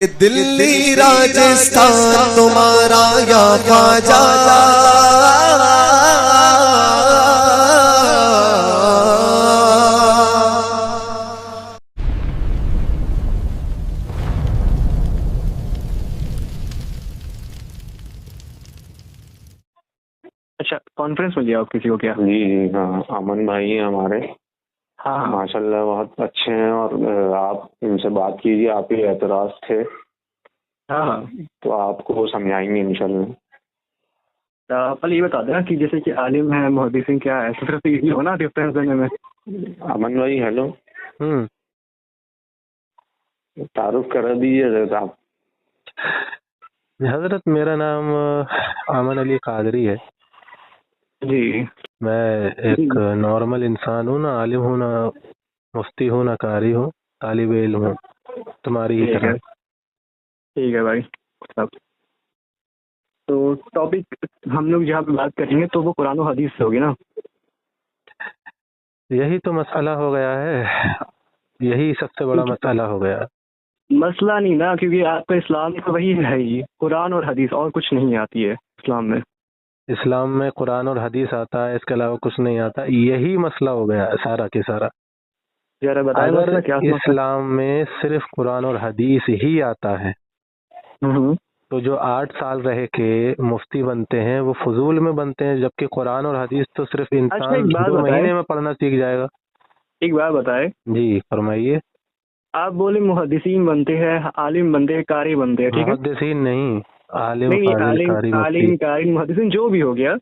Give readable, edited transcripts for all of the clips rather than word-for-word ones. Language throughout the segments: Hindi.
दिल्ली राजस्थान तुम्हारा या ख्वाजा। अच्छा, कॉन्फ्रेंस में लिया आप किसी को क्या? जी जी हाँ, अमन भाई हैं हमारे। हाँ हाँ माशाल्लाह बहुत अच्छे हैं और आप इनसे बात कीजिए, आप ही एतराज थे हाँ हाँ। तो आपको समझाएंगे इंशाल्लाह। पहले ये बता देना कि जैसे कि आलिम है, मुहद्दिसीन क्या है, तो फिर तो इजी हो ना डिफरेंस देने में। अमन भाई हेलो, तारुफ करा दीजिए जरा आप। हजरत, मेरा नाम अमन अली कादरी है। जी मैं एक नॉर्मल इंसान हूँ, ना आलिम हूँ, ना मुफ्ती हूँ, ना कारी हूँ, तालिब इल्म हूँ, तुम्हारी ही ठीक है, तरह। ठीक है भाई सब। तो टॉपिक हम लोग जहाँ पे बात करेंगे तो वो कुरान और हदीस से होगी ना? यही तो मसला हो गया है, यही सबसे बड़ा मसला हो गया। मसला नहीं ना, क्योंकि आपका इस्लाम तो वही है ही, कुरान और हदीस, और कुछ नहीं आती है इस्लाम में। इस्लाम में कुरान और हदीस आता है, इसके अलावा कुछ नहीं आता। यही मसला हो गया है सारा के सारा। जरा बताएं अगर मसला क्या मसला है? इस्लाम में सिर्फ कुरान और हदीस ही आता है हम्म। तो जो 8 साल रह के मुफ्ती बनते हैं वो फजूल में बनते हैं, जबकि कुरान और हदीस तो सिर्फ अच्छा, इंसान एक बात 2 बताएं, महीने में पढ़ना सीख जाएगा। एक बात बताएं। जी फरमाइए। आप बोले मुहद्दिसीन बनते हैं, आलिम बनते हैं, कारी बनते हैं, ठीक है? मुहद्दिसीन नहीं, आलिम नहीं नहीं, फाजिल आलिम कारी मुफ्ती। आलिम कारी मुहद्दिसीन जो भी हो गया,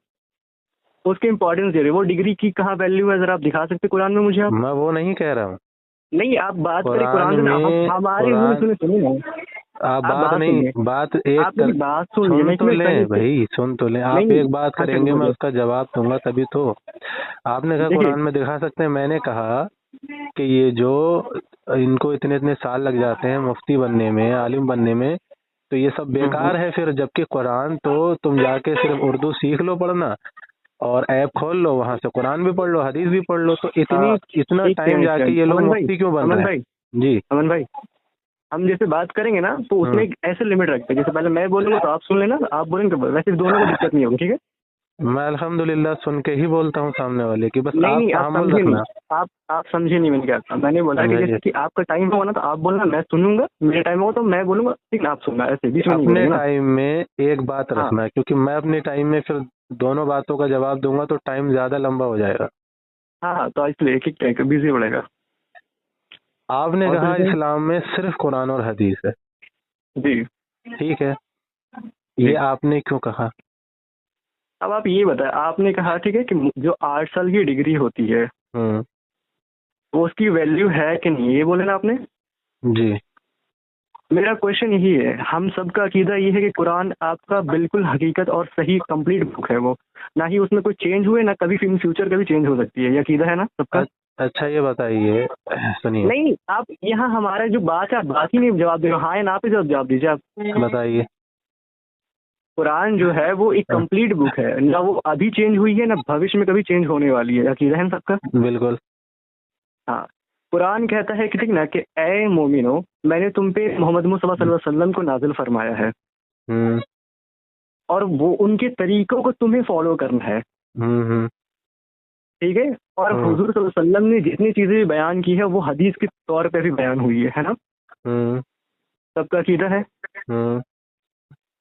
उसके इम्पोर्टेंस दे रहे, वो डिग्री की कहाँ वैल्यू है, जरा आप दिखा सकते कुरान में मुझे आप? मैं वो नहीं कह रहा हूँ। नहीं, आप बात करें कुरान कुरान से ना, में हमारे मुंह कुरान सुने सुनिए ना। आप आप बात बात सुनिए, नहीं, बात एक आप कर, मेरी बात सुन लीजिए, सुन मैं तो इसमें पहले लें से भाई, सुन तो लें। आप नहीं। एक बात हाँ चलो करेंगे, मैं बोलिए। उसका जवाब दूंगा तभी तो। आपने कहा देखिए, कुरान में दिखा सकते हैं, मैंने कहा कि ये जो इनको इतने इतने साल लग जाते हैं मुफ्ती बनने में, आलिम बनने में, तो ये सब बेकार है फिर। जबकि कुरान तो तुम जाके सिर्फ उर्दू सीख लो पढ़ना, और ऐप खोल लो, वहां से कुरान भी पढ़ लो, हदीस भी पढ़ लो, तो इतना एक टाइम सेकंड, एक जाके सेकंड, ये लोग अमन भाई, मुफ्ती क्यों बन रहे अमन हैं? भाई, जी। अमन भाई, हम जैसे बात करेंगे ना तो उसमें एक ऐसे लिमिट रखते हैं, जैसे पहले मैं बोलूंगा तो आप सुन लेना, आप बोलेंगे तो वैसे दोनों को दिक्कत नहीं होगी, ठीक है? मैं अल्हम्दुलिल्लाह सुन के ही बोलता हूँ सामने वाले की, बस नहीं आप नहीं, आप तहम्मुल समझे नहीं, रखना। आप समझे नहीं मैंने क्या कहा। मैंने बोला कि समझाइए। जैसे कि आपका टाइम होगा ना तो आप बोलना, मैं सुनूंगा, मेरे टाइम होगा तो मैं बोलूंगा, ठीक है? आप सुनना, ऐसे बीच में नहीं अपने बोलेंगे ना। टाइम में एक बात हाँ रखना, क्योंकि मैं अपने टाइम में फिर दोनों बातों का जवाब दूंगा तो टाइम ज्यादा लंबा हो जाएगा। हाँ हाँ, तो इसलिए एक एक टाइम बिजी पड़ेगा। आपने और कहा पूछे? इस्लाम में सिर्फ कुरान और हदीस है, जी ठीक है, ये जी। आपने क्यों कहा? अब आप ये बताएं, आपने कहा ठीक है कि जो 8 साल की डिग्री होती है हम्म। वो उसकी वैल्यू है कि नहीं, ये बोले ना आपने? जी। मेरा क्वेश्चन यही है, हम सबका अकीदा ये है कि कुरान आपका बिल्कुल हकीकत और सही कंप्लीट बुक है, वो ना ही उसमें कोई चेंज हुए, ना कभी इन फ्यूचर कभी चेंज हो सकती है, ये अकीदा है ना सबका? अच्छा ये बताइए, सुनिए। नहीं, आप यहाँ हमारा जो बात है, आप बात ही नहीं जवाब दे रहे हो, हाँ या ना पे जवाब दीजिए आप। बताइए। कुरान जो है वो एक हाँ, कंप्लीट बुक है ना, वो अभी चेंज हुई है ना भविष्य में कभी चेंज होने वाली है, अकीदा है ना सबका? बिल्कुल। हाँ। कुरान कहता है कि ठीक ना, कि ए मोमिनो, मैंने तुम पे मोहम्मद मुस्तफा सल्लल्लाहु अलैहि वसल्लम को नाजिल फरमाया है, हम्म और वो उनके तरीकों को तुम्हें फॉलो करना है, हम्म ठीक है? और हम्म हुजूर सल्लल्लाहु अलैहि वसल्लम ने जितनी चीजें भी बयान की है वो हदीस के तौर पे भी बयान हुई है ना? हम्म सबका अकीदा है। हम्म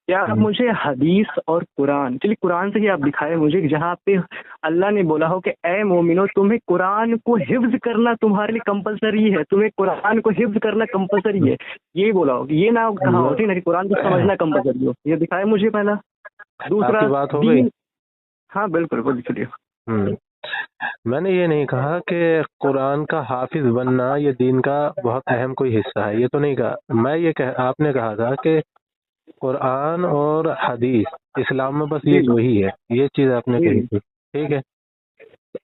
क्या आप मुझे हदीस और कुरान, चलिए कुरान से ही आप दिखाए मुझे जहाँ पे अल्लाह ने बोला हो कि ए मोमिनो, तुम्हें कुरान को हिफ्ज करना तुम्हारे लिए कंपलसरी है, तुम्हें कुरान को हिफ्ज करना कंपलसरी है, ये बोला हो, ये ना कहा हो ठीक ना कि कुरान को समझना कंपलसरी हो, ये दिखाए मुझे पहला। दूसरा, आपकी बात हो गई। दीन। हाँ बिल्कुल, बोलिए चलिए। हम्म मैंने ये नहीं कहा कि कुरान का हाफिज बनना ये दीन का बहुत अहम कोई हिस्सा है, ये तो नहीं कहा। आपने कहा था कि कुरान और हदीस इस्लाम में बस ये जी दो ही है, ये चीज आपने जी कही जी। थी, ठीक है।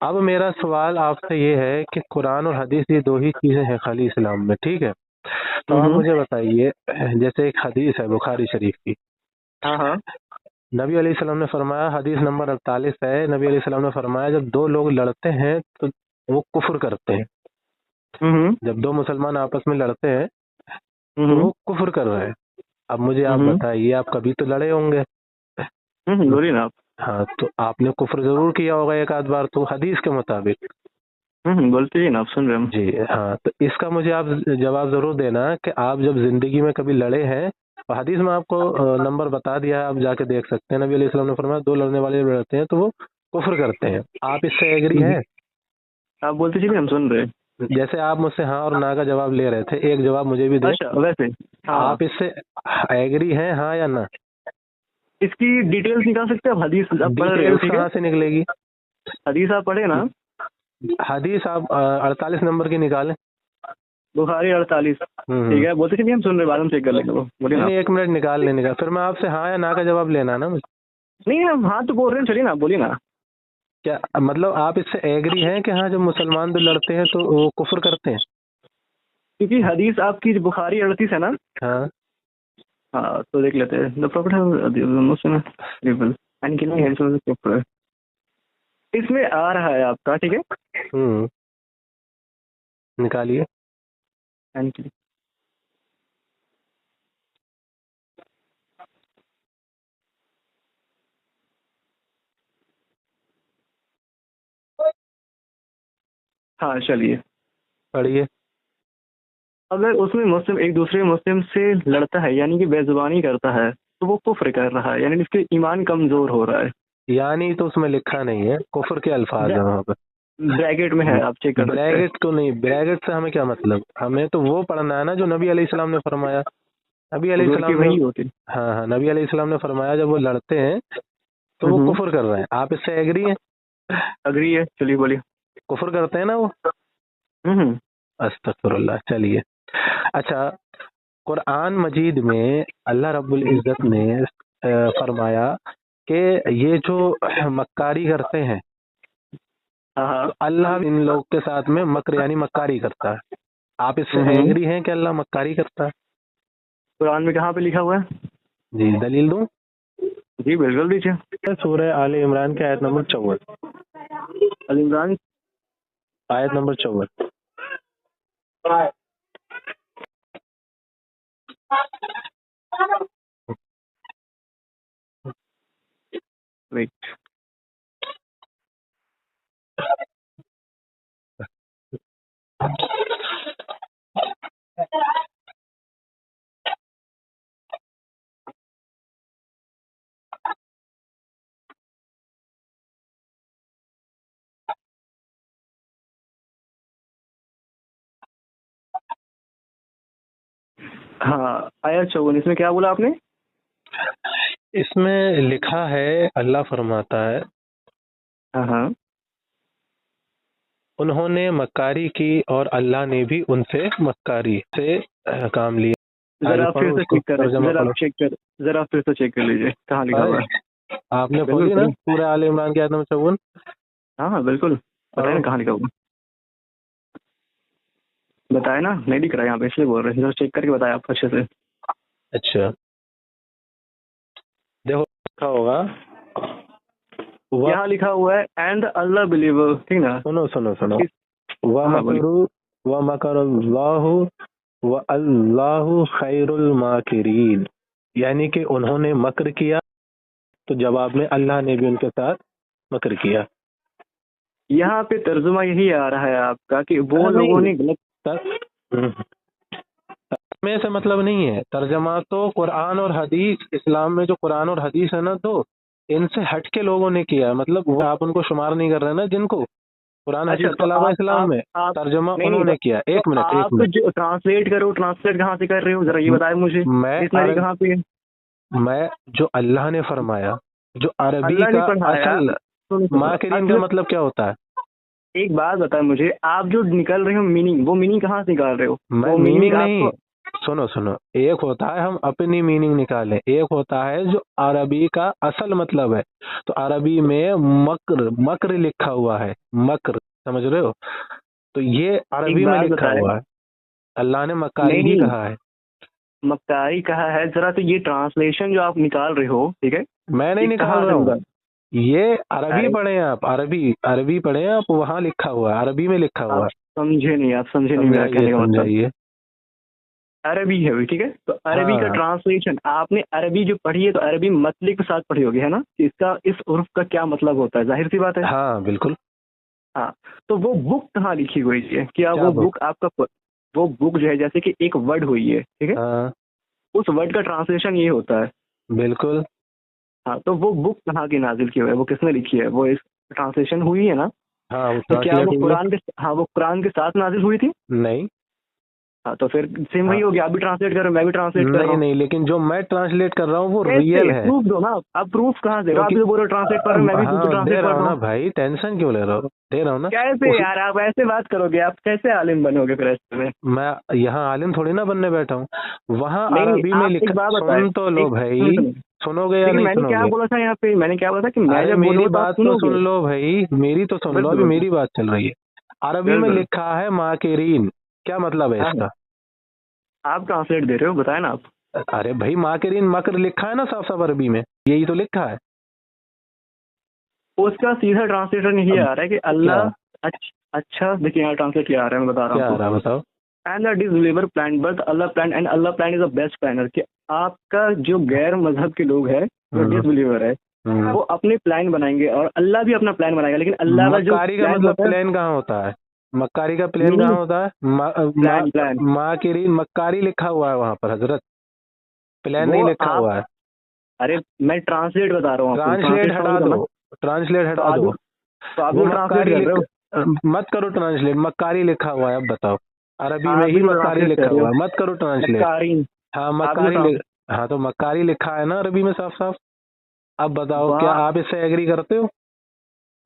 अब मेरा सवाल आपसे ये है कि कुरान और हदीस ये दो ही चीजें हैं खाली इस्लाम में, ठीक है। तो आप हम्म। मुझे बताइए, जैसे एक हदीस है बुखारी शरीफ की, हाँ हाँ। नबी अलैहि सलाम ने फरमाया, हदीस नंबर 48 है, नबी अलैहि सलाम ने फरमाया जब दो लोग लड़ते हैं तो वो कुफ्र करते हैं। हम्म जब दो मुसलमान आपस में लड़ते हैं तो हम्म। वो कुफ्र कर रहे हैं, अब मुझे आप बताइए, आप कभी तो लड़े होंगे। बोलिए ना आप। हाँ, तो आपने कुफ्र जरूर किया होगा एक आध बार तो, हदीस के मुताबिक। बोलते ही ना, आप सुन रहे हैं हम। जी हाँ, तो इसका मुझे आप जवाब जरूर देना कि आप जब जिंदगी में कभी लड़े हैं। और हदीस में आपको नंबर बता दिया है, आप जाके देख सकते हैं। नबी अलैहि सलाम ने फरमाया, दो लड़ने वाले लड़ते हैं तो वो कुफ्र करते हैं। आप इससे एग्री हैं? आप बोलते चलिए, हम सुन रहे हैं। जैसे आप मुझसे हाँ और ना का जवाब ले रहे थे, एक जवाब मुझे भी दे। अच्छा, वैसे हाँ, आप इससे एग्री हैं, हाँ या ना? इसकी डिटेल्स निकाल सकते हैं आप? हदीस आप पढ़ रहे हो, डिटेल्स ठीक है? कहाँ से निकलेगी? हदीस आप पढ़े ना? हदीस आप 48 नंबर की निकालें। बुखारी 48, ठीक है, बोलते चलिए, हम सुन रहे, बाद में चेक कर लेंगे वो। बोलिए ना। नहीं, 1 मिनट निकाल लेने का, फिर मैं आपसे हाँ या ना का जवाब लेना है ना मुझे। नहीं, हम हाँ तो बोल रहे हैं, चलिए ना, बोलिए ना। क्या मतलब आप इससे एग्री हैं कि हाँ, जब मुसलमान भी लड़ते हैं तो वो कुफ्र करते हैं? क्योंकि हदीस आपकी बुखारी 38 है ना? हाँ, हाँ, तो देख लेते हैं। The profit Muslim people and killing health, इसमें आ रहा है आपका, ठीक है? निकालिए। एंड किलिंग, हाँ चलिए। पढ़िए। अगर उसमें मुस्लिम एक दूसरे मुस्लिम से लड़ता है, यानी कि बेजुबानी करता है, तो वो कुफ्र कर रहा है, यानी इसके ईमान कमजोर हो रहा है। यानी तो उसमें लिखा नहीं है, कुफ्र के अल्फाज है वहाँ पर। ब्रैकेट में है, आप चेक कर सकते हैं। ब्रैकेट तो नहीं, ब्रैकेट से हमें क्या मतलब? हमें तो वो पढ़ना है ना जो नबी अलैहिस्सलाम ने फरमाया। नबी हुजूर की अलैहिस्सलाम ने, वही होती। हाँ हाँ, नबी अलैहिस्सलाम ने फरमाया जब वो लड़ते हैं तो वो कुफ्र कर रहे हैं। आप इससे एग्री हैं? अग्री है, चलिए बोलिए। कुफ्र करते हैं ना वो? हम्म। अस्तगफुरुल्लाह। चलिए, अच्छा, कुरान मजीद में अल्लाह रब्बुल इज्जत ने फरमाया कि ये जो मक्कारी करते हैं, हाँ, तो अल्लाह इन लोग के साथ में मकर यानी मक्कारी करता है। आप इससे एग्री हैं कि अल्लाह मक्कारी करता है? कुरान में कहाँ पे लिखा हुआ है? जी, दलील दूं? जी बिल्कुल दीजिए। सूरह आले इमरान की आयत नंबर 54। अल इमरान, आयत नंबर 54। वेट। हाँ, आयत 54, इसमें क्या बोला आपने? इसमें लिखा है, अल्लाह फरमाता है, हाँ हाँ, उन्होंने मक्कारी की और अल्लाह ने भी उनसे मक्कारी से काम लिया। जरा आप फिर से चेक करें, तर्जुमा पढ़ो। जरा फिर से चेक कर लीजिए, कहाँ लिखा हुआ है। आपने बिल्कुल खोली ना बिल्कुल। पूरे आले इमरान की आयत नंबर 54? हाँ हाँ बिल्कुल, बताए ना कहाँ लिखा हुआ। बताए ना, नहीं दिख रहा है यहाँ पे, इसलिए बोल रहे हैं, जरा चेक करके बताए आप अच्छे से। अच्छा, देखो लिखा होगा, यहाँ लिखा हुआ है एंड अल्लाह बिलीवर, ठीक ना? सुनो सुनो सुनो, हाँ, बोलिए। व मकरुल्लाहु व अल्लाहु खैरुल माकिरीन। यानी कि उन्होंने मकर किया तो जवाब में अल्लाह ने भी उनके साथ मकर किया। यहाँ पे तर्जुमा यही आ रहा है आपका कि वो लोगों ने गलत। में से मतलब नहीं है, तर्जमा तो कुरान और हदीस, इस्लाम में जो कुरान और हदीस है ना, तो इनसे हट के लोगों ने किया, मतलब वो आप उनको शुमार नहीं कर रहे ना जिनको कुरान अच्छा, हदीस के तो अलावा इस्लाम में आप तर्जमा नहीं उन्होंने तो, किया। एक मिनट, एक आप मिनट, जो ट्रांसलेट करो, ट्रांसलेट कहाँ से कर रहे हो, जरा ये बताए मुझे। डिक्शनरी कहाँ पे है? मैं जो अल्लाह ने फरमाया, जो अरबी अल्लाह ने का पढ़ाया। असल माकिरीन का मतलब क्या होता है? एक बात बताए मुझे, आप जो निकल रहे हो मीनिंग, वो मीनिंग कहाँ से निकाल रहे हो? मैं वो मीनिंग मीनिंग नहीं, आपको। सुनो सुनो, एक होता है हम अपनी मीनिंग निकालें, एक होता है जो अरबी का असल मतलब है। तो अरबी में मकर, मकर लिखा हुआ है, मकर, समझ रहे हो? तो ये एक अरबी में बात लिखा बताए, हुआ है, अल्लाह ने मकारी ही नहीं, कहा है। मक्कारी कहा है, जरा तो ये ट्रांसलेशन जो आप निकाल रहे हो, ठीक है, मैं नहीं ये निकाल कहाँ रहा से हूँ, निकाल? ये अरबी अरे, पढ़े आप, अरबी अरबी पढ़े आप, वहाँ लिखा हुआ है, अरबी में लिखा हुआ आप है। समझे नहीं, आप समझे नहीं मेरा समझाइए कहने का मतलब। समझाइए। अरबी है हुई, ठीक है। तो अरबी का हाँ ट्रांसलेशन आपने अरबी जो पढ़ी है तो अरबी मतली के साथ पढ़ी होगी, है ना, कि इसका इस उर्फ का क्या मतलब होता है, जाहिर सी बात है। हाँ बिल्कुल। हाँ। तो वो बुक कहाँ लिखी हुई है, क्या क्या वो बुक? बुक आपका वो बुक जो है, जैसे कि एक वर्ड हुई है, ठीक है, हाँ उस वर्ड का ट्रांसलेशन ये होता है। बिल्कुल। हाँ, तो वो बुक कहाँ की नाजिल की हुई है, वो किसने लिखी है, वो इस ट्रांसलेशन हुई है ना। हाँ वो तो क्या ट्रांसलेट वो हुई है। कुरान के, हाँ, वो कुरान के साथ नाजिल हुई थी। नहीं। हाँ, तो फिर सेम वही हाँ हो गया, आप भी ट्रांसलेट कर रहे हो, मैं भी ट्रांसलेट कर रहा नहीं हूँ। नहीं, लेकिन जो मैं ट्रांसलेट कर रहा हूँ वो कैसे रियल है। प्रूफ दो ना, आप प्रूफ कहाँ दे रहे हो, आप क्योंकि भी तो बोल रहे हो ट्रांसलेट कर रहे हो, मैं भी हाँ दे ट्रांसलेट रहा कर हूँ रहा ना हूँ। भाई, टेंशन क्यों ले रहा हो? दे रहा हूँ ना। कैसे उस यार, आप ऐसे बात करोगे, आप कैसे आलिम बनोगे फिर ऐसे में। मैं यहाँ आलिम थोड़ी ना बनने बैठा हूँ। वहाँ नहीं नहीं, अरबी में आप एक लिखा, बात बताए, सुन तो लो एक भाई। सुनो। सुनोगे या देखिए नहीं मैंने क्या सुनोगे? बोला था यहाँ पे, मैंने क्या बोला था कि मैं अरे जब मेरी बोलूंगा तो आप बात तो सुनोगे। सुन लो भाई, मेरी तो सुन लो, बिल्कुल अभी बिल्कुल मेरी बात चल रही है। अरबी में बिल्कुल। लिखा है माकिरीन, क्या मतलब है हाँ, इसका? आप ट्रांसलेट दे रहे हो, बताए ना आप। अरे भाई माकिरीन, मकर लिखा है ना साफ साफ अरबी में, यही तो लिखा है। उसका सीधा ट्रांसलेशन यही अब आ रहा है कि क्या? अल्लाह, अच्छा देखिए यहाँ ट्रांसलेट किया आ रहा है, मैं बता रहा हूँ क्या आ आपको। रहा है बताओ? And the disbeliever plan but Allah plan and Allah plan is the best planner, कि आपका जो गैर मजहब के लोग हैं, जो हम्म, डिसबिलीवर है, हम्म। वो अपने प्लान बनाएंगे और अल्लाह भी अपना प्लान बनाएगा, लेकिन अल्लाह का जो मक्कारी का प्लान मतलब होता है, प्लेन कहाँ होता है? मक्कारी का प्लेन कहाँ मीनिंग, होता है? प्लान प्लान, माकिरीन मक्कारी लिखा हुआ है वहां पर हजरत, प्लेन नहीं वो लिखा आप, हुआ है। अरे मैं ट्रांसलेट बता रहा हूँ आपको, ट्रांसलेट ट्रांसलेट समझ हटा लो दो, ना। ट्रांसलेट तो हटा आप दो। तो आप वो जो ट्रांसलेट मक्कारी कर रहे लिख, हो, मत करो ट्रांसलेट, मक्कारी लिखा हुआ है, अब बताओ। अरबी में आप ही भी तो मक्कारी ट्रांसलेट कर लिखा रहे हो, हुआ है, मत करो ट्रांसलेट। मक्कारीन, हाँ आप भी तो मक्कारी लिख, हाँ तो मक्कारी लिखा है ना अरबी में साफ साफ। अब बताओ क्या वहाँ आप इससे एग्री करते हो?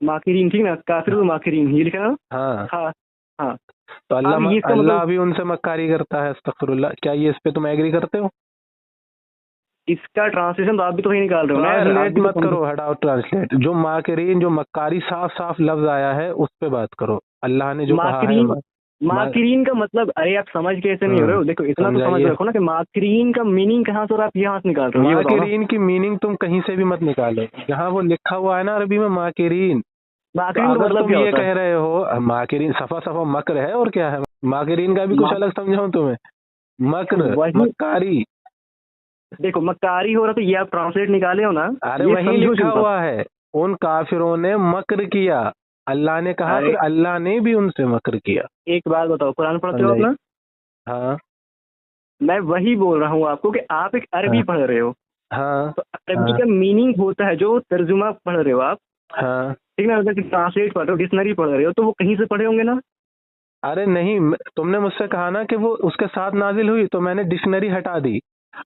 माकिरीन, ठीक ना, काफिर तो माकिरीन ये लिखा है ना। हाँ। हाँ हाँ। तो अब अल्लाह ये इसका मतलब, अल्लाह भी उनसे मक्कारी करता है, अस्तगफिरुल्लाह, क्या ये इस पे तुम एग्री करते हो? इसका ट्रांसलेशन तो आप भी तो वही निकाल रहे हो ना यार, आप ट्रांसलेट भी तो मत करो, हटाओ ट्रांसलेट। जो माकरीन, जो मक्कारी साफ साफ लफ्ज आया है उस पे बात करो। अल्लाह ने जो कहा है माकिरीन, मा, माकिरीन का मतलब, अरे आप समझ के ऐसे नहीं हो रहे हो, देखो इतना तो समझ समझाइए। रखो ना कि माकिरीन का मीनिंग कहाँ से और आप यहाँ से निकाल रहे हो, ये बताओ ना। माकरीन की मीनिंग तुम कहीं से भी मत निकालो, जहाँ वो लिखा हुआ है ना अरबी में माकरीन। तो माकिरीन का अगर मतलब तुम क्या ये होता है। कह रहे हो माकरीन सफा सफा मकर है और क्या है, माकरीन का भी कुछ मा- अलग समझाऊं तुम्हें? तो मकर वही, मक्कारी, देखो मक्कारी हो रहा, तो ये आप ट्रांसलेट निकाले हो ना, अरे ये वही समझो लिखा चीज आप। हुआ है। उन काफिरों ने मकर किया, अल्लाह ने कहा, अरे फिर अल्लाह ने भी उनसे मकर किया। एक बात बताओ, कुरान पढ़ते हो आप समझाइए। ना। हाँ मैं वही बोल रहा हूँ आपको कि आप एक अरबी हाँ पढ़ रहे हो, हाँ तो अरबी हाँ का मीनिंग होता है, जो तर्जुमा पढ़ रहे हो आप, हाँ। ठीक ना, मतलब ट्रांसलेट पढ़ रहे हो, डिक्शनरी पढ़ रहे हो, तो वो कहीं से पढ़े होंगे ना। अरे नहीं, तुमने मुझसे कहा ना कि वो उसके साथ नाजिल हुई, तो मैंने डिक्शनरी हटा दी।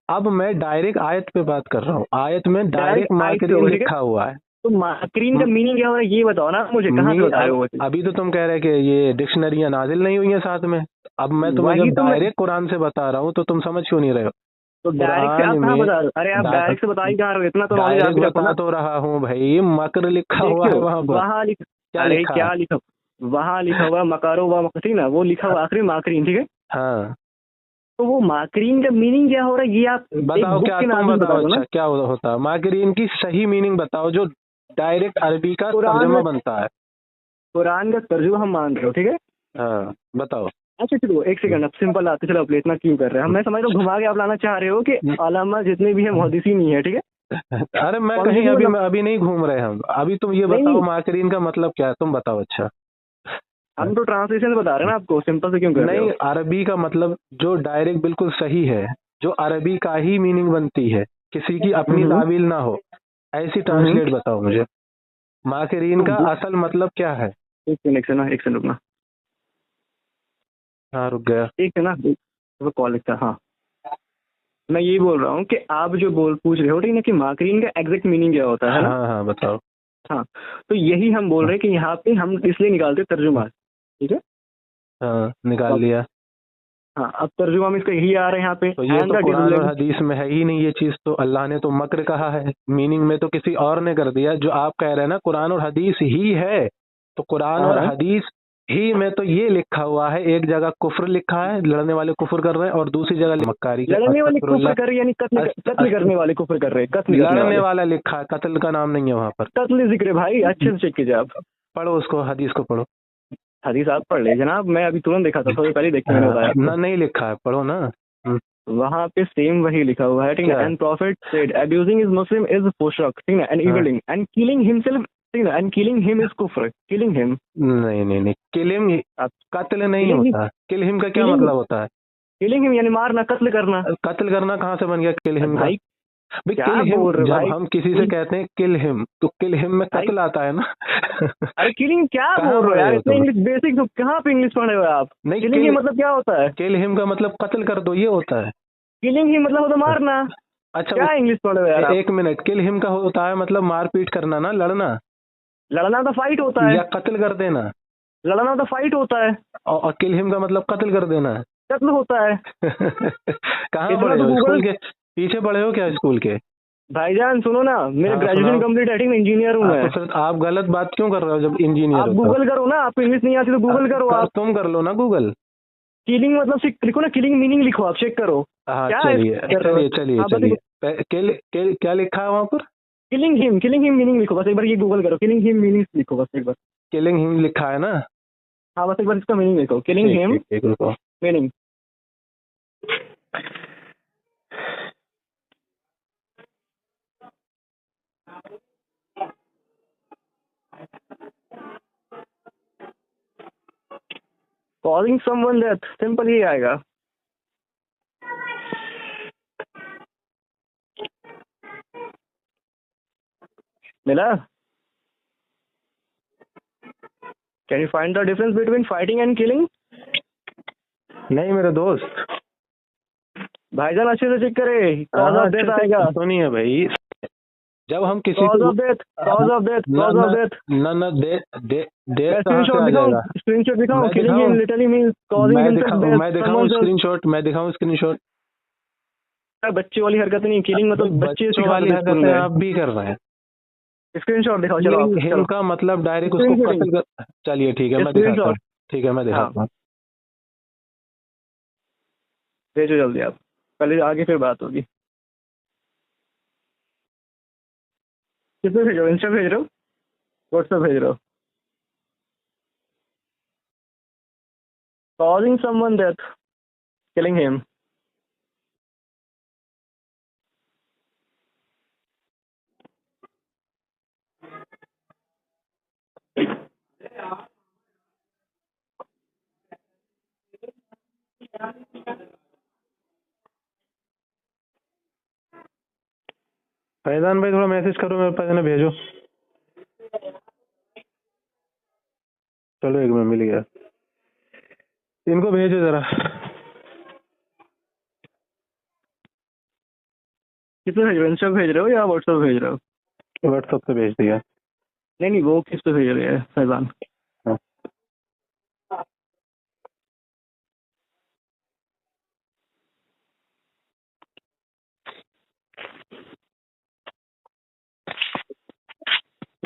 अब मैं डायरेक्ट आयत पे बात कर रहा हूँ, आयत में डायरेक्ट डायरेक्ट आयत से माकरीन होगा, ठीक है। लिखा हुआ है। तो माकरीन का म- मीनिंग क्या हो रहा है, ये बताओ ना मुझे, कहाँ से बता रहे हो वो चीज़? अभी तो तुम कह रहे हैं कि ये डिक्शनरियां नाजिल नहीं हुई हैं साथ में। अब मैं तुम्हें वही जब तो मैं, डायरेक्ट कुरान से बता रहा हूँ तो तुम समझ क्यों नहीं रहे हो? तो डायरेक्ट से कुरान आप कहाँ में बता रहे हो, अरे आप डायरेक्ट से बता ही कहाँ रहे हो, इतना तो नॉलेज आप डायरेक्ट भी रखो बता ना। तो रहा हूँ भाई, मकर लिखा हुआ है देखो वहां पर। वहाँ लिख, क्या अरे लिखा है? क्या लिखा, वहाँ लिखा हुआ मकारो व मकसी ना, वो लिखा हुआ आखिरी माकरीन, ठीक है। हाँ तो वो माकरीन का मीनिंग क्या हो रहा है, ये आप एक बताओ, बुक क्या के तुम नाम से बता बताओ, दो ना। अच्छा क्या होता है माकरीन की सही मीनिंग बताओ, जो डायरेक्ट अरबी का कुरान तर्जुमा में, बनता है। कुरान का तर्जुमा हम मान रहे हो, ठीक है। हाँ बताओ। अच्छा चलो एक सेकंड, अब सिंपल आते, चलो आप इतना क्यों कर रहे हैं, मैं समझ रहा हूँ घुमा के आप लाना चाह रहे हो कि अलामा जितने भी है मुहद्दिसीन नहीं है, ठीक है। अरे मैं कहीं कॉन्स्टिट्यूशन मतलब, अभी नहीं घूम रहे हम, अभी तुम ये नहीं बताओ नहीं, माकरीन का मतलब क्या है, तुम बताओ। अच्छा हम तो ट्रांसलेशन बता रहे हैं ना आपको, सिंपल से क्यों कर रहे नहीं, हो। अरबी का मतलब जो डायरेक्ट बिल्कुल सही है, जो अरबी का ही मीनिंग बनती है, किसी की अपनी हम्म तावील ना हो, ऐसी हम्म। ट्रांसलेट बताओ मुझे। माकरीन तो का असल मतलब क्या है? एक से ना, एक से रुकना, हाँ रुक गया। एक है ना, वो कॉल लिखता, हाँ। मैं यही बोल रहा हूँ कि आप जो बोल पूछ रहे हो, ठीक है ना, कि माकरीन का एग्जैक्ट मीनिंग क्या होता है ना। हाँ हाँ बताओ। हाँ, तो यही हम बोल रहे हैं कि यहाँ पे हम इसलिए निकालते हैं तर्जुमा, ठीक है। हाँ निकाल अब, लिया। हाँ, अब तर्जुमा में इसका यही आ रहा है यहाँ पे, तो ये एंड तो द कुरान और डिसबिलीवर, हदीस में है ही नहीं ये चीज, तो अल्लाह ने तो मक्र कहा है, मीनिंग में तो किसी और ने कर दिया। जो आप कह रहे हैं ना कुरान और हदीस ही है, तो कुरान और हाँ, हदीस ही में तो ये लिखा हुआ है, एक जगह कुफ्र लिखा है, लड़ने वाले कुफ्र कर रहे हैं, और दूसरी जगह मक्कारी के लड़ने वाले कुफ्र अस्तगफिरुल्लाह, कर रहे हैं, यानी कत्ल करने वाले कुफ्र कर रहे हैं, कत्ल करने लड़ने वाले। वाला लिखा है, कत्ल का नाम नहीं है वहां पर। कत्ल जिक्र है भाई, अच्छे से चेक कीजिए आप। पढ़ो उसको, हदीस को पढ़ो। हदीस आप पढ़ ले जनाब, मैं अभी तुरंत देखा था, थोड़ी पहले देख के मैंने बताया ना आपको। नहीं लिखा है, पढ़ो ना। हम्म, वहां पे सेम वही लिखा हुआ है, ठीक है। क्या? And prophet said abusing is Muslim is फुशक, ठीक है, एंड हाँ, इविलिंग एंड किलिंग हिमसेल्फ, ठीक है, एंड किलिंग हिम इज कुफ्र, किलिंग हिम। नहीं नहीं नहीं, किल हिम कत्ल नहीं किलिंग होता। किल हिम का क्या किलिंग मतलब होता है? किलिंग हिम यानी मारना, कत्ल करना। कत्ल करना कहाँ से बन गया किल हिम का? भाई भाई क्या किल हिम, बोल रहे हो जब भाई? हम किसी से कहते हैं किल हिम, तो किल हिम में भाई कत्ल आता है ना। अरे किलिंग क्या कहाँ बोल रहे हो पढ़े यार? हो इतना तुम? इंग्लिश बेसिक तो कहाँ पे इंग्लिश पढ़े हो आप? नहीं, किलिंग ही मतलब क्या होता है? किल हिम का मतलब कत्ल कर दो, ये होता है। किलिंग ही मतलब होता मारना। अच्छा क्या इंग्लिश पढ़े हो यार आप? एक मिनट, किल हिम का होता है मतलब मारपीट करना ना, लड़ना, लड़ना तो फाइट होता है। या कत्ल कर देना। लड़ना तो फाइट होता है। और किल हिम का मतलब कत्ल कर देना है। कत्ल होता है। कहाँ इतना पढ़े तो हो? गूगल। स्कूल के पीछे पढ़े हो क्या, स्कूल के? भाईजान सुनो ना, मेरे हाँ ग्रेजुएशन सुनाओ। कंप्लीट है, ठीक है, इंजीनियर हूँ मैं। तो फिर आप गलत बात क्यों कर रहे हो जब इंजीनियर आप हो तो? गूगल करो ना, आपको इंग्लिश नहीं आती तो गूगल करो आप। तुम कर लो ना गूगल। किलिंग मतलब लिखो ना, किलिंग मीनिंग लिखो, आप चेक करो। हाँ क्या चलिए कर रहे हो? चलिए चलिए हाँ बस चलिए। क्या लिखा है वहाँ पर? किलिंग हिम मीनिंग लिखो, बस एक बार ये गूगल करो, किलिंग हिम मीनिंग लिखो बस एक बार। किलिंग हिम लिखा है ना? हाँ बस एक बार इसका मीनिंग लिखो, किलिंग ठीक हिम ठीक ठीक, रुको। Meaning. Calling someone death, simple ही आएगा। मिला? Can you find the difference between fighting and killing? नहीं मेरे दोस्त, भाईजान अच्छे से चेक करे, कॉज ऑफ डेथ आएगा। सुनिए भाई, जब हम किसी कॉज को of death, cause of death, न कॉज ऑफ न डेथ। न दे दे मैं डेट कहाँ से स्क्रीनशॉट आ दिखाऊं, जाएगा? स्क्रीनशॉट दिखाऊं? मैं किलिंग हिम दिखाऊं? Literally means causing himself death, मैं दिखाऊं समवन एल्स। स्क्रीनशॉट? मैं दिखाऊं स्क्रीनशॉट? बच्चे वाली हरकत नहीं, किलिंग मतलब बच्चे बच्चों सिखाते वाली हैं स्कूल हरकतें में। आप भी कर रहे हैं। स्क्रीनशॉट दिखाओ, चलो आप, किलिंग हिम चलो का मतलब डायरेक्ट उसको स्क्रीनशॉट, कत्ल कर। चलिए ठीक है मैं दिखाता हूँ। स्क्रीनशॉट। ठीक है मैं हाँ दिखाता हूँ। भेजो जल्दी आप, पहले आगे फिर बात होगी। किसमें भेज रहे हो? इंस्टा भेज रहे हो? व्हाट्सएप भेज रहे हो? Causing someone death, killing him. Faizan भाई थोड़ा मैसेज करो मेरे पास, इन्हें भेजो। चलो एक मिनट, मिल गया। इनको भेजो जरा। किसमें भेज रहे हो? इंस्टा भेज रहे हो या व्हाट्सएप भेज रहे हो? व्हाट्सएप पे भेज दिया। नहीं नहीं, वो किस पे भेज रहे हैं फैजान? हाँ।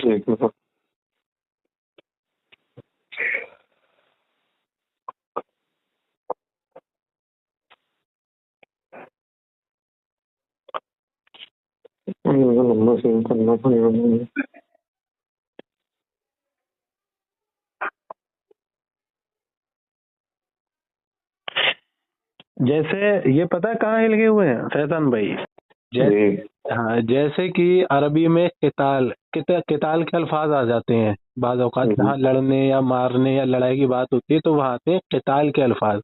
एक मिनट। नंबर सेव करना पड़ेगा मुझे। जैसे ये पता है कहाँ हिलगे हुए हैं फैजान भाई? जैसे, जी हाँ जैसे कि अरबी में किताल के अल्फाज आ जाते हैं बाज़ औक़ात, जहाँ लड़ने या मारने या लड़ाई की बात होती है तो वहाँ आते हैं किताल के अल्फाज।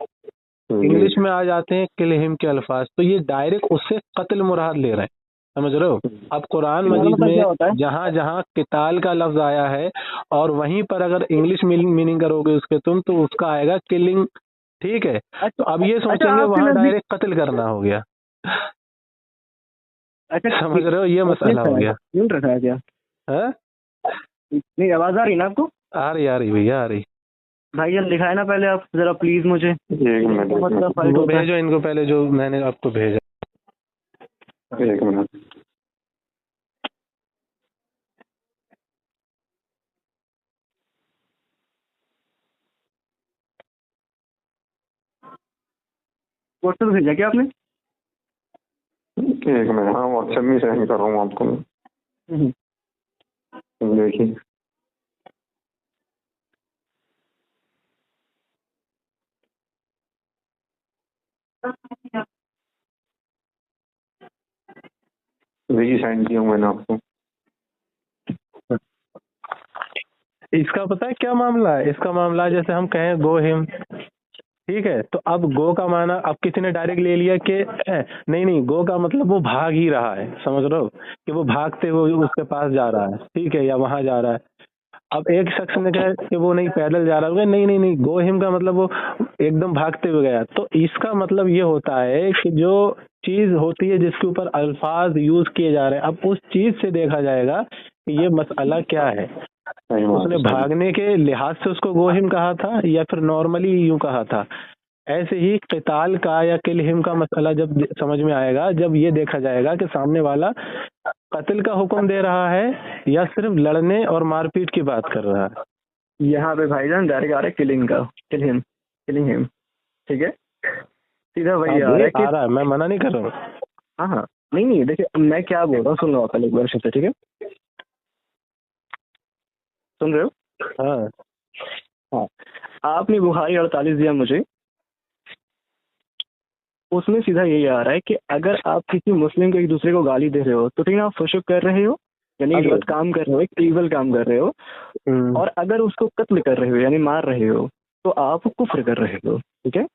जी इंग्लिश में आ जाते हैं किल हिम के अल्फाज, तो ये डायरेक्ट उससे कत्ल मुराद ले रहे हैं, समझ रहे हो? अब कुरान तुम्हारा मजीद मतलब क्या में होता है? जहाँ जहाँ किताल का लफ्ज आया है और वहीं पर अगर इंग्लिश मीनिंग करोगे उसके तुम, तो उसका आएगा किलिंग। ठीक है, तो अब ये अच्छा सोचेंगे आपके वहां नजदीक, डायरेक्ट कत्ल करना हो गया। अच्छा समझ रहे हो, ये मसला हो गया म्यूट रखा है क्या? है। नहीं आवाज आ रही ना आपको? आ रही भैया, आ रही। भाईजान दिखाए ना पहले आप जरा प्लीज मुझे, एक मिनट मतलब फाइट वो होता है। भेजो इनको पहले जो मैंने आपको भेजा। एक मिनट। व्हाट्सएप भेजा क्या आपने? एक मिनट, हाँ व्हाट्सएप में सेंड कर रहा हूँ आपको। देखिए जी सेंड किया हूँ मैंने आपको। इसका पता है क्या मामला है? इसका मामला है जैसे हम कहें गो हिम, ठीक है, तो अब गो का माना अब किसी ने डायरेक्ट ले लिया कि नहीं नहीं, गो का मतलब वो भाग ही रहा है, समझ रहे हो कि वो भागते हुए उसके पास जा रहा है, ठीक है, या वहां जा रहा है। अब एक शख्स ने कहा कि वो नहीं पैदल जा रहा है, नहीं नहीं नहीं, गो हिम का मतलब वो एकदम भागते हुए गया। तो इसका मतलब ये होता है कि जो चीज होती है जिसके ऊपर अल्फाज यूज किए जा रहे हैं, अब उस चीज से देखा जाएगा कि ये मसला क्या है। सही बात उसने है, सही। भागने के लिहाज से उसको गोहिम कहा था या फिर नॉर्मली यूं कहा था। ऐसे ही क़िताल का या किलहिम का मसला जब समझ में आएगा, जब ये देखा जाएगा कि सामने वाला कत्ल का हुक्म दे रहा है या सिर्फ लड़ने और मारपीट की बात कर रहा है। यहाँ पे भाईजान डायरेक्ट आ रहा है किलिंग का, किलिंग हिम, ठीक है, सीधा वही आ रहा है कि आ रहा है, मैं मना नहीं कर रहा हूँ। हाँ हाँ, नहीं नहीं, देखिए मैं क्या बोल रहा हूँ, सुन लो आप पहले एक बार से, ठीक है, सुन रहे हो? हाँ हाँ, आपने बुखारी 48 दिया मुझे, उसमें सीधा यही आ रहा है कि अगर आप किसी मुस्लिम को एक दूसरे को गाली दे रहे हो तो ठीक है, आप फुशुक कर रहे हो, यानी एक गलत काम कर रहे हो, एक ईवल काम कर रहे हो, और अगर उसको कत्ल कर रहे हो यानी मार रहे हो तो आप कुफ्र कर रहे हो, ठीक है।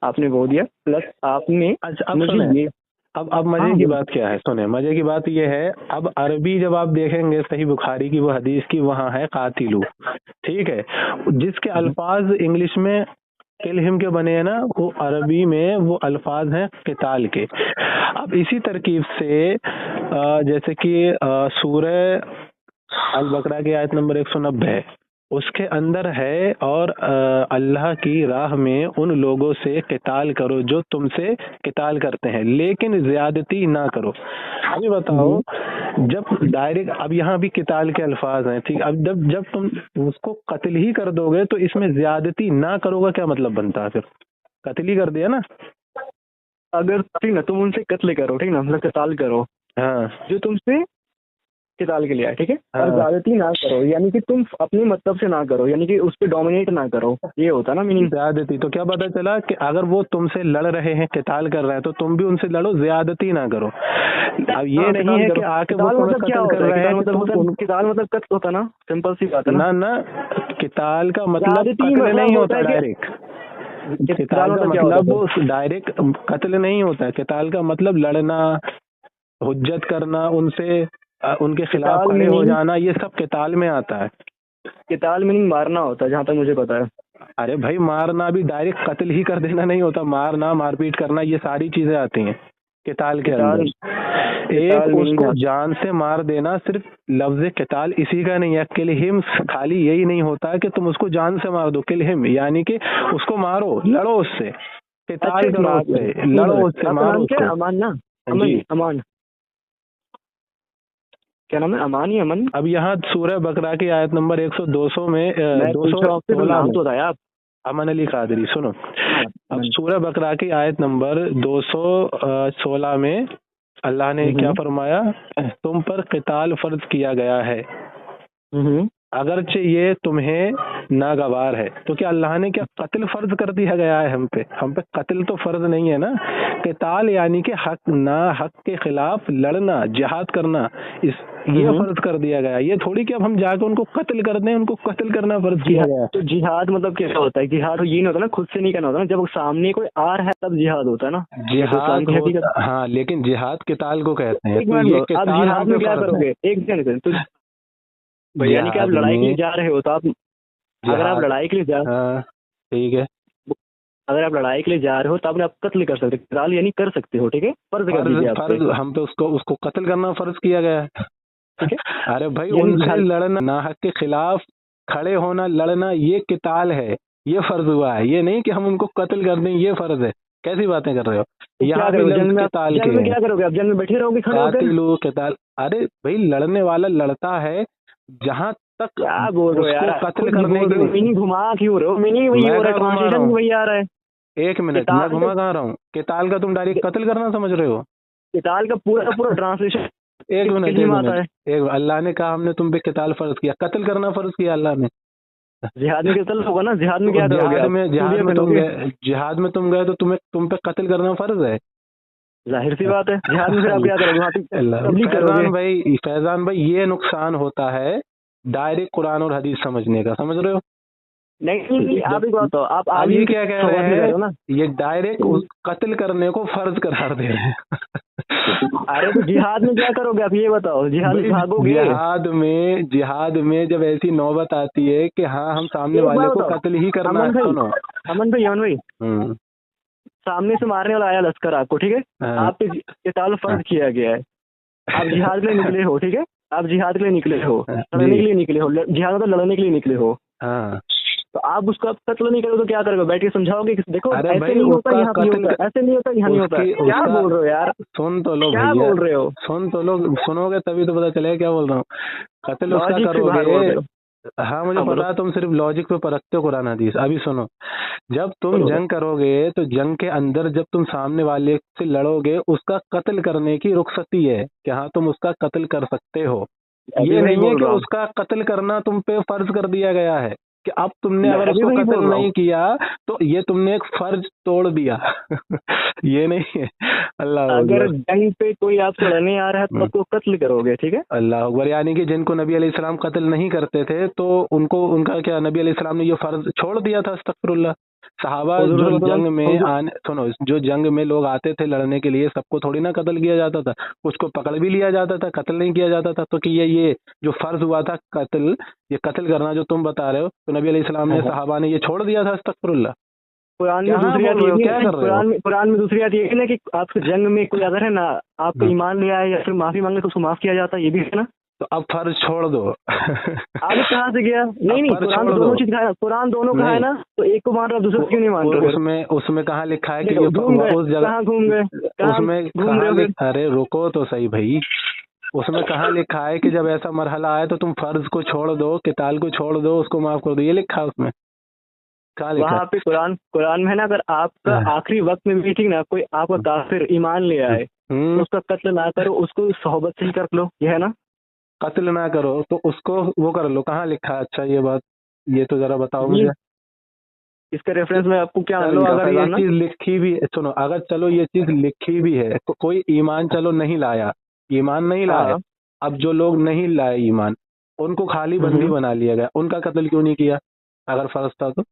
आपने वो दिया प्लस आपने अच्छा, अब मुझे सुने, ये अब मजे हाँ, की बात क्या है, सुने, मजे की बात ये है, अब अरबी जब आप देखेंगे सही बुखारी की वो हदीस की, वहां है कातिलू, ठीक है, जिसके अल्फाज इंग्लिश में किलहिम के बने हैं ना, वो अरबी में वो अल्फाज हैं किताल के। अब इसी तरकीब से जैसे कि सूरह अल बकरा की आयत नंबर 190 है, उसके अंदर है, और अल्लाह की राह में उन लोगों से किताल करो जो तुमसे किताल करते हैं, लेकिन ज्यादती ना करो। अभी बताओ, जब डायरेक्ट अब यहाँ भी किताल के अल्फाज हैं, ठीक, अब जब जब तुम उसको कत्ल ही कर दोगे तो इसमें ज्यादती ना करोगा क्या मतलब बनता है? फिर कत्ल ही कर दिया ना। अगर ठीक ना तुम उनसे कत्ल करो, ठीक ना, मतलब कताल करो हाँ जो तुमसे किताल के लिए आए, ठीक है, और हाँ, ज्यादती ना करो यानी कि तुम अपने मतलब से ना करो, यानी कि उस पर डोमिनेट ना करो, ये होता ना मीनिंग। ज्यादती तो क्या पता चला कि अगर वो तुमसे लड़ रहे हैं, किताल कर रहे हैं, तो तुम भी उनसे लड़ो, ज्यादती ना करो। अब ये हाँ, नहीं है कि आके वो तुम्हें मतलब क्या कत्ल कर होता है? रहे हैं कि किताल मतलब कत्ल होता ना, सिंपल सी बात है ना। ना किताल का मतलब ज्यादती कत्ल मतलब नहीं होता होता है कि डायरेक्ट। किताल का मतलब क्या होता मतलब है? वो डायरेक्ट कत्ल नहीं होता है। किताल का मतलब लड़ना, हुज्जत करना, उनसे उनके खिलाफ किताल खड़े हो मीनिंग जाना, ये सब किताल में आता है। किताल मीनिंग मारना होता है जहाँ तक मुझे पता है। अरे भाई, मारना भी डायरेक्ट कत्ल ही कर देना नहीं होता, मारना, मारपीट करना, ये सारी चीजें आती हैं किताल के अंदर। एक उसको जान से मार देना, सिर्फ लफ्ज किताल इसी का नहीं है। किलहिम खाली यही नहीं होता कि तुम उसको जान से मार दो, किलहिम यानी कि उसको मारो, लड़ो उससे, किताल करो उससे, लड़ो उससे, मारो उसको। अमान ना, जी, अमान क्या नाम है, अमान ही अमन। अब यहाँ सूरह बकरा की आयत नंबर 200 में 216 में, तो बताया आप, अमन अली कादरी, सुनो, अब सूरह बकरा की आयत नंबर 216 में अल्लाह ने क्या फरमाया? तुम पर किताल फर्ज किया गया है अगरचे ये तुम्हें नागवार है। तो क्या अल्लाह ने क्या कत्ल फर्ज कर दिया गया है हम पे कत्ल तो फर्ज नहीं है ना। किताल यानी कि हक ना हक के खिलाफ लड़ना, जिहाद करना, ये फर्ज कर दिया गया। ये थोड़ी कि अब हम जाकर उनको कत्ल कर दें, उनको कत्ल करना फर्ज किया गया। तो जिहाद मतलब कैसा होता है? जिहाद ये नहीं होता ना, खुद से नहीं करना होता ना, जब सामने कोई आ रहा है तब जिहाद होता है ना। जिहाद हाँ, लेकिन जिहाद किताल को कहते हैं। तो आप जिहाद में क्या करोगे? एक जन तो यानी कि आप लड़ाई के लिए जा रहे हो, तो आप अगर आप लड़ाई के लिए जा, ठीक है, अगर आप लड़ाई के लिए जा रहे हो तो आप कत्ल कर सकते, किताल यानी कर सकते हो, ठीक है, फर्ज हम तो उसको कत्ल करना फर्ज किया गया है, ठीक है। अरे भाई, उनसे लड़ना, नाहक के खिलाफ खड़े होना, लड़ना, ये किताल है, ये फर्ज हुआ है। ये नहीं कि हम उनको कत्ल कर दें, ये फर्ज है। कैसी बातें कर रहे हो? यहाँ भी किताल के क्या करोगे? आप जंग में बैठे रहोगे, खड़े होकर किताल? अरे भाई, लड़ने वाला लड़ता है, जहाँ तक क्या बोल रहे हो यार, कत्ल करने की मीनिंग घुमा क्यों रहे हो? मीनिंग वही हो रहा है, ट्रांसलेशन वही आ रहा है। एक मिनट, मैं घुमा कहाँ रहा हूँ? किताल का तुम डायरेक्ट कत्ल करना समझ रहे हो? किताल का पूरा ट्रांसलेशन एक मिनट, एक अल्लाह ने कहा हमने तुम पे किताल फर्ज किया, कत्ल करना फर्ज किया अल्लाह ने। जिहाद में कत्ल होगा ना, जिहाद में क्या करोगे? जिहाद में तुम गए तो तुम पे कत्ल करना फर्ज है। जाहिर सी बात है, जिहाद में फिर आप क्या करोगे, वहाँ पे तबलीग करोगे। फैजान भाई ये नुकसान होता है डायरेक्ट कुरान और हदीस समझने का, समझ रहे हो? नहीं आप एक बात बताओ, आप अब आलिम ये की क्या कह सोहबत में रहे रह रहे हो हैं, ना। ये डायरेक्ट कत्ल करने को फर्ज करार दे रहे हैं। अरे तो जिहाद में क्या करोगे आप ये बताओ, जिहाद में भाई, भागोगे? जिहाद में जब ऐसी नौबत आती है कि हाँ हम सामने एक वाले बात को बताओ, कत्ल ही करना है, अमन भाई, सुनो। अमन भाई, हम्म, सामने से मारने वाला आया लश्कर आपको, ठीक है, हाँ, आप पे किताल फर्ज किया गया है, आप जिहाद के लिए निकले हो, ठीक है, आप जिहाद के लिए निकले हो, लड़ने जी, के लिए निकले हो, जिहाद मतलब लड़ने के लिए निकले हो, हाँ। तो आप उसको अब कत्ल नहीं करोगे तो क्या करोगे? बैठ के समझाओगे कि देखो अरे ऐसे भाई नहीं होता, उसका यहाँ पे कत्ल होता, ऐसे नहीं होता, यहाँ नहीं होता। क्या बोल रहे हो यार, सुन तो लो क्या भैया, बोल रहे हो? सुन तो लो, सुनोगे तभी तो पता चलेगा क्या बोल रहा हूँ। कत्ल उसका लॉजिक से बाहर बोल करोगे। रहे हो। हाँ मुझे हाँ पता बोलो है, तुम सिर्फ लॉजिक पे परखते हो कुरान हदीस। अभी सुनो, जब तुम बोलो। जंग करोगे तो जंग के अंदर जब तुम सामने वाले से लड़ोगे, उसका कत्ल करने की रुखसती है कि हाँ तुम उसका कत्ल कर सकते हो। अभी ये वही नहीं है बोल कि रहा हूँ, उसका कत्ल करना तुम पे फर्ज कर दिया गया है कि अब तुमने मैं अगर अभी उसको वही कत्ल बोल रहा हूँ। नहीं किया तो ये तुमने एक फर्ज तोड़ दिया। ये नहीं है। अल्लाह अगर अकबर। जंग पे कोई आपको लड़ने आ रहा है तो आपको कत्ल करोगे, ठीक है। अल्लाह अकबर। यानी कि जिनको नबी अलैहिस्सलाम कत्ल नहीं करते थे तो उनको उनका क्या, नबी अलैहिस्सलाम ने ये फर्ज छोड़ दिया था? अस्तगफिरुल्लाह। सहाबा हुजूर जो सल्लल्लाहु जंग में अलैहि आने, सुनो, जो जंग में लोग आते थे लड़ने के लिए, सबको थोड़ी ना कत्ल किया जाता था, कुछ को पकड़ भी लिया जाता था, कत्ल नहीं किया जाता था। तो कि ये जो फर्ज हुआ था कत्ल, ये कत्ल करना जो तुम बता रहे हो, तो नबी अलैहिस्सलाम ने, वसल्लम, सहाबा ने ये छोड़ दिया था? अस्तगफिरुल्लाह। कुरान क्या में हाँ दूसरी बोल आती रहे है हो, कि क्या कर रहे हो? कुरान में दूसरी आती है ना कि आपके जंग में कोई अगर है ना आपको हम्म, ईमान ले आए या फिर माफी मांगे तो उसको माफ किया जाता है, ये भी है ना। तो अब फर्ज छोड़ दो। आगे कहाँ से गया? नहीं अब नहीं, फर्ज कुरान छोड़ तो दो। दोनों चीज का है ना, कुरान दोनों का है नहीं, ना, तो एक को मान रहे हो दूसरे को क्यों नहीं मान रहे हो फिर? उसमें उसमें कहाँ लिखा है कि देखो ये घूम गए, उस जगह, कहाँ घूम गए, कहाँ उसमें घूम रहे कहाँ हो फिर? अरे रुको तो सही भाई, उसमें कहाँ लिखा है कि जब ऐसा मरहला आए तो तुम फर्ज को छोड़ दो, किताल को छोड़ दो, उसको माफ कर दो? ये लिखा है उसमें? कहाँ लिखा वहां पे कुरान कुरान में है ना, अगर आपका है? आखिरी वक्त में भी ठीक ना कोई आपका काफिर ईमान ले आए तो उसका कत्ल ना करो, उसको सोहबत से ही कर लो, ये है ना। कत्ल ना करो तो उसको वो कर लो, कहाँ लिखा है? अच्छा ये बात, ये तो जरा बताओ ये मुझे। इसका रेफरेंस में आपको क्या चलो मिलेगा अगर ये फैजान ना? चीज लिखी भी, सुनो, अगर चलो ये चीज लिखी भी है तो कोई ईमान चलो नहीं लाया, ईमान नहीं लाए, हाँ। अब जो लोग नहीं लाए ईमान, उनको खाली बंदी हम्म। बना लिया गया, उनका कत्ल क्यों नहीं किया अगर फर्ज था तो?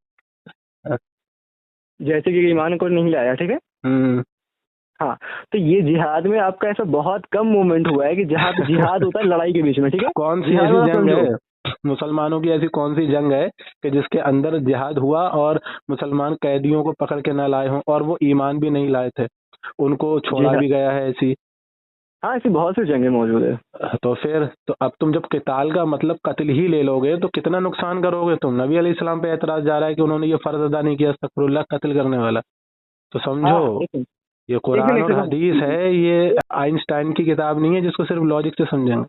जैसे कि ईमान को नहीं लाया, ठीक है। हम्म। हाँ, तो ये जिहाद में आपका ऐसा बहुत कम मोमेंट हुआ है कि जहाँ पे जिहाद होता है लड़ाई के बीच में, ठीक है। कौन सी जिहाद ऐसी वाला जंग समझो। है, मुसलमानों की ऐसी कौन सी जंग है कि जिसके अंदर जिहाद हुआ और मुसलमान कैदियों को पकड़ के ना लाए हों और वो ईमान भी नहीं लाए थे, उनको छोड़ा जिहाद, भी गया है ऐसी? हाँ, ऐसी बहुत सी जंगें मौजूद है। तो फिर तो अब तुम जब किताल का मतलब कत्ल ही ले लोगे तो कितना नुकसान करोगे तुम? नबी अलैहिस्सलाम पे एतराज जा रहा है कि उन्होंने ये फर्ज अदा नहीं किया, अस्तगफिरुल्लाह, कत्ल करने वाला। तो हाँ, समझो, एक मिनट, ये एक कुरान मिनट, और हदीस है, ये आइंस्टाइन की किताब नहीं है जिसको सिर्फ लॉजिक से समझेंगे।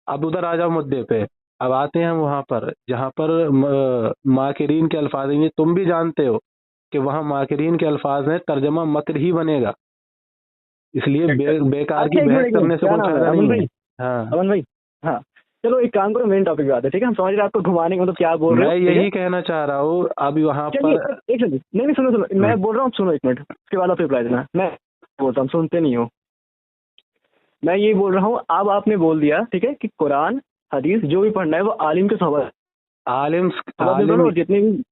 अब उधर आ जाओ मुद्दे पे। अब आते हैं वहां पर जहां पर माकिरीन के अल्फाज हैं, ये तुम भी जानते हो कि वहां माकिरीन के अल्फाज हैं, तर्जमा मकर ही बनेगा, इसलिए बेकार की अच्छा एक मिनट, बहस करने से क्या कोई नाम है, फायदा अमन नहीं है। भाई? हाँ, अमन भाई, हाँ, चलो एक काम करो, मेन टॉपिक पे आते हैं, ठीक है। हम समझ रहे हैं आपको घुमाने का मतलब क्या बोल रहे मैं हो, ठीक है। यही कहना चाह रहा हूँ। अब वहां चलिए पर एक सेकंड, नहीं नहीं, सुनो सुनो, मैं बोल रहा हूँ, सुनो एक मिनट, उसके बाद आप रिप्लाई देना। मैं बोलता हूँ, सुनते नहीं हो। मैं ये बोल रहा हूँ, अब आपने बोल दिया, ठीक है, कि कुरान हदीस जो भी पढ़ना है वो आलिम के सोहबत आलिम में आलिम पढ़ो, जितने भी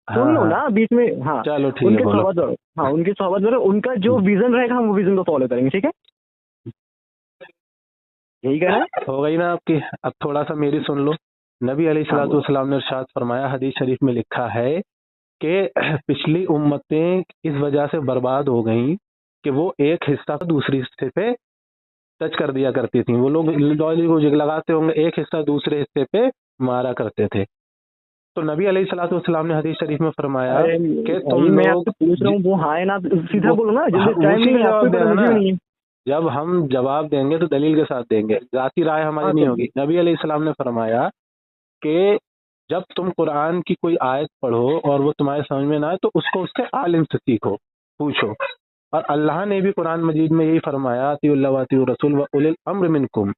हाँ सुन लो हाँ, ना बीच में, हाँ, चलो ठीक है, उनके बोलो। सोहबत करो, हाँ, उनकी सोहबत करो, उनका जो विजन रहेगा हम वो विजन को फॉलो करेंगे, ठीक है। यही कहना है। हो गई ना आपकी? अब थोड़ा सा मेरी सुन लो। नबी हाँ अलैहिस्सलातु बोलो। वस्सलाम ने इरशाद फरमाया, हदीस शरीफ में लिखा है कि पिछली उम्मतें इस वजह से बर्बाद हो गईं कि वो एक हिस्सा को दूसरे हिस्से पे टच कर दिया करती थी। वो लोग लॉली को जिग लगाते होंगे, एक हिस्सा दूसरे हिस्से पे मारा करते थे। तो नबी अलैहिस्सलातु वस्सलाम ने हदीस शरीफ में फरमाया अरे कि भाई, तुम मैं लोग आपसे पूछ रहा हूँ, वो हाँ है ना, सीधा वो, बोलो ना, जल्दी, टाइम उसी नहीं का है, आपको जवाब ही पता, देना मुझे ना। भी नहीं है। जब हम जवाब देंगे तो दलील के साथ देंगे, जाती राय हमारी हाँ नहीं चलिए। होगी। नबी अलैहिस्सलाम ने फरमाया कि जब तुम कुरान की कोई आयत पढ़ो और वो तुम्हारे समझ में ना आए तो उसको उसके आलिम से सीखो, पूछो। और अल्लाह ने भी कुरान मजीद में यही फरमाया, अतिउल्लाह व अतिउर रसूल व उलिल अम्र मिनकुम।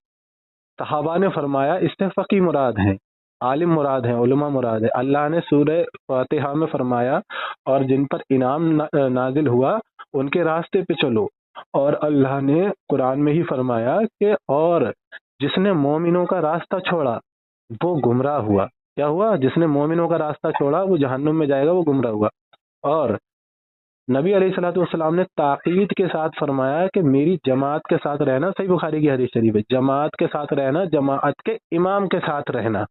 सहाबा ने फरमाया इससे फ़क़ी मुराद है, आलिम मुराद है, उलमा मुराद है। अल्लाह ने सूरह फातिहा में फरमाया, और जिन पर इनाम नाजिल हुआ उनके रास्ते पे चलो। और अल्लाह ने कुरान में ही फरमाया कि और जिसने मोमिनों का रास्ता छोड़ा वो गुमराह हुआ। क्या हुआ? जिसने मोमिनों का रास्ता छोड़ा वो जहन्नुम में जाएगा, वो गुमराह हुआ। और नबी अलैहिस्सलातु वस्सलाम ने ताकीद के साथ फरमाया कि मेरी जमात के साथ रहना, सही बुखारी की हदीस शरीफ है, जमात के साथ रहना, जमात के इमाम के साथ रहना।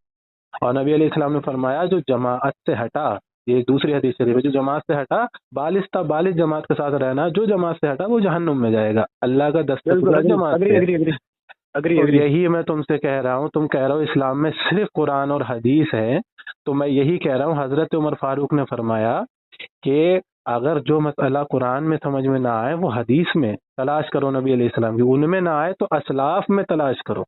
और नबी अलैहिस्सलाम ने फरमाया जो जमात से हटा, ये दूसरी हदीस शरीफ है, जो जमात से हटा बालिश जमात के साथ रहना, जो जमात से हटा वो जहन्नुम में जाएगा। अल्लाह का दस्तूर है जमात से। तो यही मैं तुमसे कह रहा हूँ, तुम कह रहे हो इस्लाम में सिर्फ कुरान और हदीस है, तो मैं यही कह रहा हूँ हजरत उमर फारूक ने फरमाया कि अगर जो मसला कुरान में समझ में ना आए वो हदीस में तलाश करो, नबी अलैहिस्सलाम की, उनमें ना आए तो असलाफ में तलाश करो।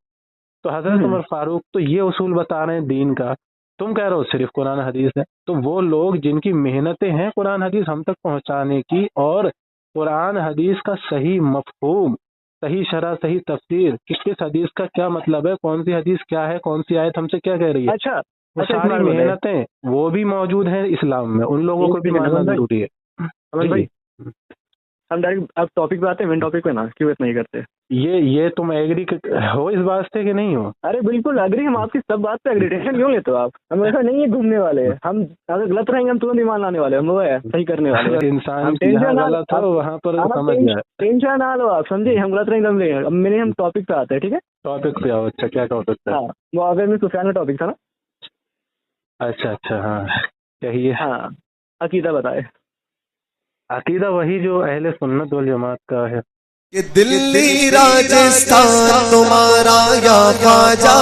तो हजरत उमर फारूक तो ये उसूल बता रहे हैं दीन का, तुम कह रहे हो सिर्फ कुरान हदीस है। तो वो लोग जिनकी मेहनतें हैं कुरान हदीस हम तक पहुंचाने की, और कुरान हदीस का सही मफहूम, सही शरह, सही तफसीर, किस हदीस का क्या मतलब है, कौन सी हदीस क्या है, कौन सी आयत हमसे क्या कह रही है, अच्छा वो सारी मेहनतें वो भी मौजूद हैं इस्लाम में, उन लोगों को भी मानना जरूरी है। अमन भाई, हम डायरेक्ट अब टॉपिक पे आते हैं, मेन टॉपिक पे ना, क्यों इतना ही करते हैं? ये तुम एग्री हो इस बात से कि नहीं हो? अरे बिल्कुल एग्री, हम आपकी सब बात पे एग्री, टेंशन क्यों लेते हो आप? हम ऐसा नहीं है घूमने वाले हैं, हम अगर गलत रहेंगे हम तुरंत ईमान लाने वाले, हम वो है सही करने वाले हैं। इंसान गलत हो वहाँ पर समझ जाए, टेंशन ना लो आप, समझे? हम गलत रहेंगे, हम लेंगे। अब मेरे हम टॉपिक पे आते हैं, ठीक है? टॉपिक पे आओ। अच्छा, क्या टॉपिक है? हाँ, वो अगर में सुफियान का टॉपिक था ना। अच्छा, हाँ कहिए। हाँ, अकीदा बताए। अकीदा वही जो अहले सुन्नत वल जमात का है। ये दिल्ली राजस्थान तुम्हारा या ख्वाजा